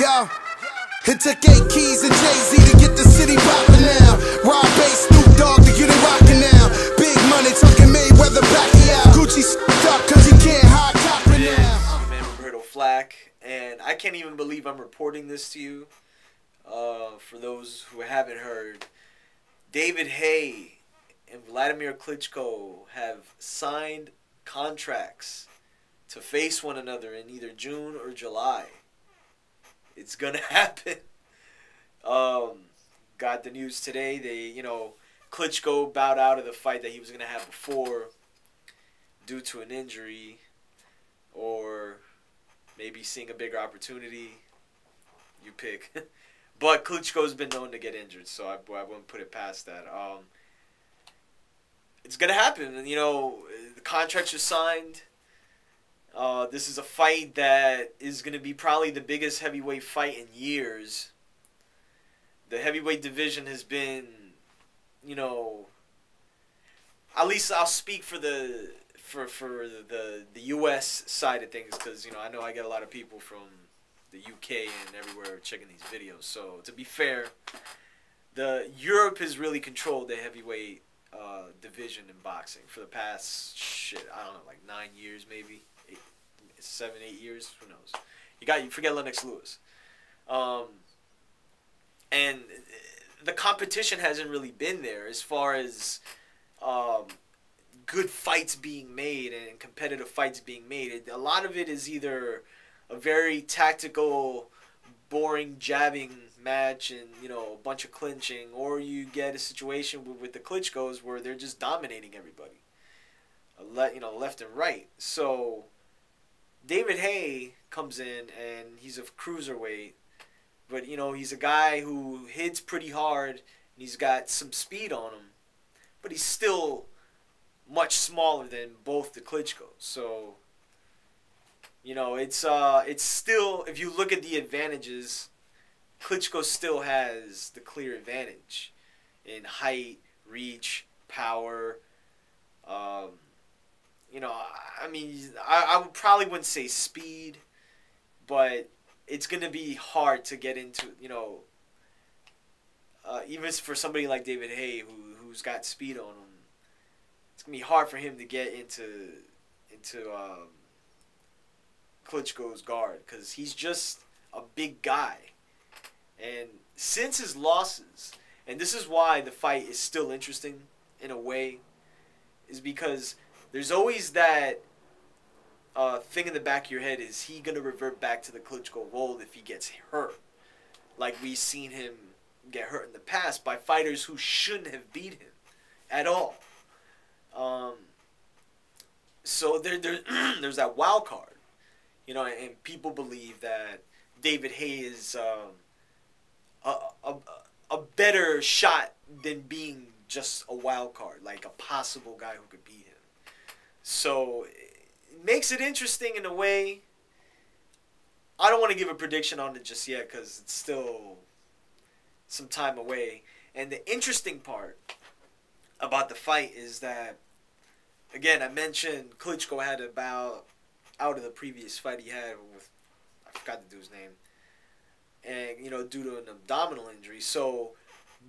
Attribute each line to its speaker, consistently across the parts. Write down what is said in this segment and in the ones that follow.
Speaker 1: Yo, it took 8 keys and Jay-Z to get the city poppin' now. Rob Bass, Snoop Dogg to get it rockin' now. Big money talking Mayweather, Pacquiao. Gucci up cause he can't hide coppin' now.
Speaker 2: My man Roberto Flack, and I can't even believe I'm reporting this to you. For those who haven't heard, David Haye and Wladimir Klitschko have signed contracts to face one another in either June or July. It's gonna happen. Got the news today. Klitschko bowed out of the fight that he was gonna have before due to an injury, or maybe seeing a bigger opportunity. You pick. But Klitschko's been known to get injured, so I wouldn't put it past that. It's gonna happen, and the contracts are signed. This is a fight that is going to be probably the biggest heavyweight fight in years. The heavyweight division has been, at least I'll speak for the U.S. side of things, because I know I get a lot of people from the UK and everywhere checking these videos. So to be fair, Europe has really controlled the heavyweight division in boxing for the past I don't know, like 9 years maybe. 7, 8 years, who knows? You forget Lennox Lewis, and the competition hasn't really been there as far as good fights being made and competitive fights being made. A lot of it is either a very tactical, boring jabbing match and a bunch of clinching, or you get a situation with the Klitschkos where they're just dominating everybody, left and right. So David Haye comes in, and he's a cruiserweight, but he's a guy who hits pretty hard, and he's got some speed on him, but he's still much smaller than both the Klitschkos. So it's still, if you look at the advantages, Klitschko still has the clear advantage in height, reach, power. I probably wouldn't say speed, but it's going to be hard to get into, even for somebody like David Haye who's got speed on him. It's going to be hard for him to get into Klitschko's guard, because he's just a big guy. And since his losses, and this is why the fight is still interesting in a way, is because there's always that thing in the back of your head: is he going to revert back to the Klitschko mold if he gets hurt? Like we've seen him get hurt in the past by fighters who shouldn't have beat him at all. So there's that wild card, and people believe that David Haye is a better shot than being just a wild card, like a possible guy who could beat him. So it makes it interesting in a way. I don't want to give a prediction on it just yet because it's still some time away. And the interesting part about the fight is that, again, I mentioned Klitschko had to bow out of the previous fight he had with, I forgot the dude's name, and due to an abdominal injury. So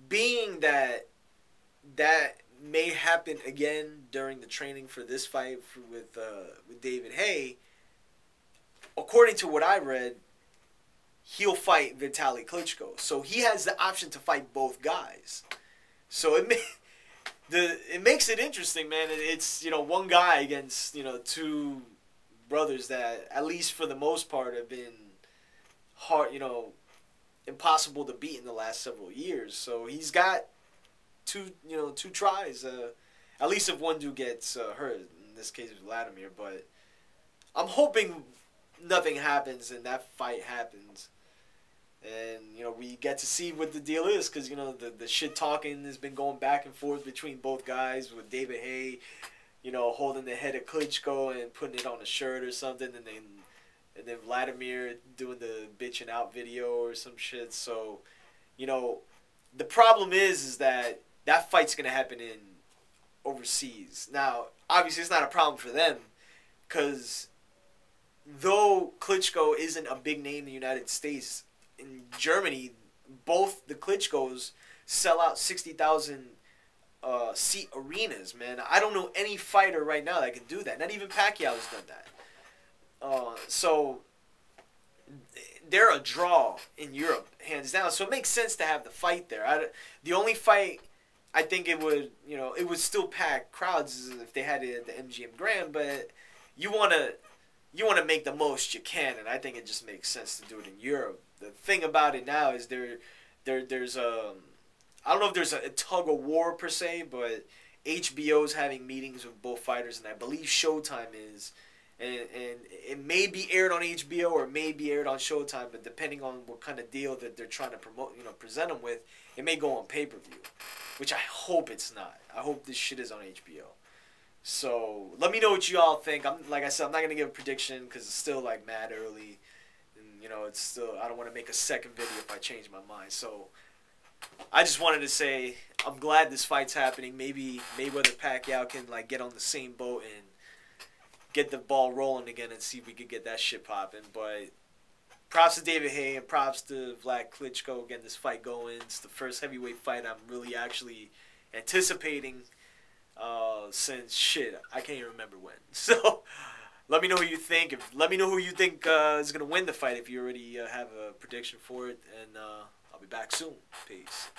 Speaker 2: being that may happen again during the training for this fight with David Haye, according to what I read, he'll fight Vitaly Klitschko. So he has the option to fight both guys. So it makes it interesting, man. It's one guy against two brothers that, at least for the most part, have been hard, impossible to beat in the last several years. So he's got two tries, at least if one dude gets hurt. In this case, it's Wladimir. But I'm hoping nothing happens and that fight happens, and we get to see what the deal is, because the shit talking has been going back and forth between both guys, with David Haye holding the head of Klitschko and putting it on a shirt or something, and then Wladimir doing the bitching out video or some shit. So the problem is that fight's going to happen in overseas. Now, obviously, it's not a problem for them, because though Klitschko isn't a big name in the United States, in Germany, both the Klitschkos sell out 60,000 seat arenas, man. I don't know any fighter right now that can do that. Not even Pacquiao has done that. So they're a draw in Europe, hands down. So it makes sense to have the fight there. The only fight I think it would still pack crowds if they had it at the MGM Grand, but you want to make the most you can, and I think it just makes sense to do it in Europe. The thing about it now is there's I don't know if there's a tug of war per se, but HBO's having meetings with both fighters, and I believe Showtime is, and it may be aired on HBO or it may be aired on Showtime, but depending on what kind of deal that they're trying to present them with, it may go on pay-per-view, which I hope it's not. I hope this shit is on HBO. So let me know what you all think. Like I said, I'm not gonna give a prediction because it's still like mad early, and it's still, I don't want to make a second video if I change my mind. So I just wanted to say I'm glad this fight's happening. Maybe Mayweather Pacquiao can like get on the same boat and get the ball rolling again and see if we could get that shit popping. But props to David Haye and props to Vlad Klitschko getting this fight going. It's the first heavyweight fight I'm really actually anticipating since shit, I can't even remember when. So let me know who you think. Let me know who you think is gonna win the fight if you already have a prediction for it, and I'll be back soon. Peace.